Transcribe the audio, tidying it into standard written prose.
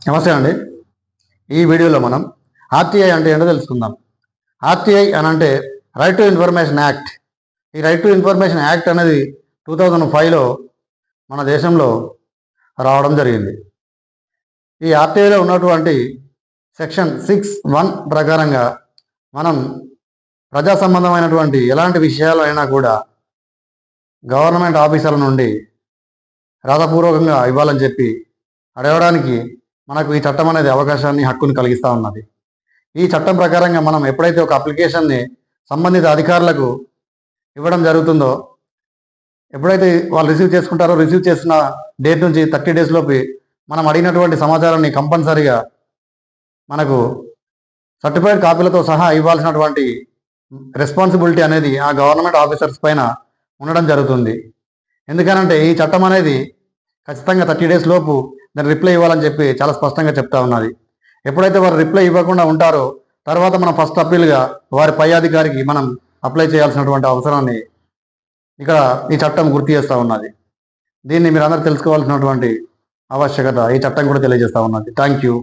నమస్తే అండి. ఈ వీడియోలో మనం ఆర్టీఐ అంటే ఏంటో తెలుసుకుందాం. ఆర్టీఐ అని అంటే రైట్ టు ఇన్ఫర్మేషన్ యాక్ట్. ఈ రైట్ టు ఇన్ఫర్మేషన్ యాక్ట్ అనేది 2005లో మన దేశంలో రావడం జరిగింది. ఈ ఆర్టీఐలో ఉన్నటువంటి సెక్షన్ 6(1) ప్రకారంగా మనం ప్రజా సంబంధమైనటువంటి ఎలాంటి విషయాలు అయినా కూడా గవర్నమెంట్ ఆఫీసర్ల నుండి రాతపూర్వకంగా ఇవ్వాలని చెప్పి అడగడానికి మనకు ఈ చట్టం అనేది అవకాశాన్ని, హక్కుని కలిగిస్తూ ఉన్నది. ఈ చట్టం ప్రకారంగా మనం ఎప్పుడైతే ఒక అప్లికేషన్ని సంబంధిత అధికారులకు ఇవ్వడం జరుగుతుందో, ఎప్పుడైతే వాళ్ళు రిసీవ్ చేసుకుంటారో, రిసీవ్ చేసిన డేట్ నుంచి 30 days లోపు మనం అడిగినటువంటి సమాచారాన్ని కంపల్సరిగా మనకు సర్టిఫైడ్ కాపీలతో సహా ఇవ్వాల్సినటువంటి రెస్పాన్సిబిలిటీ అనేది ఆ గవర్నమెంట్ ఆఫీసర్స్ పైన ఉండడం జరుగుతుంది. ఎందుకనంటే ఈ చట్టం అనేది ఖచ్చితంగా 30 days లోపు దాన్ని రిప్లై ఇవ్వాలని చెప్పి చాలా స్పష్టంగా చెప్తా ఉన్నది. ఎప్పుడైతే వారు రిప్లై ఇవ్వకుండా ఉంటారో తర్వాత మనం ఫస్ట్ అప్పీల్గా వారి పై అధికారికి మనం అప్లై చేయాల్సినటువంటి అవసరాన్ని ఇక్కడ ఈ చట్టం గుర్తు చేస్తూ ఉన్నది. దీన్ని మీరందరూ తెలుసుకోవాల్సినటువంటి ఆవశ్యకత ఈ చట్టం కూడా తెలియజేస్తూ ఉన్నది. Thank you.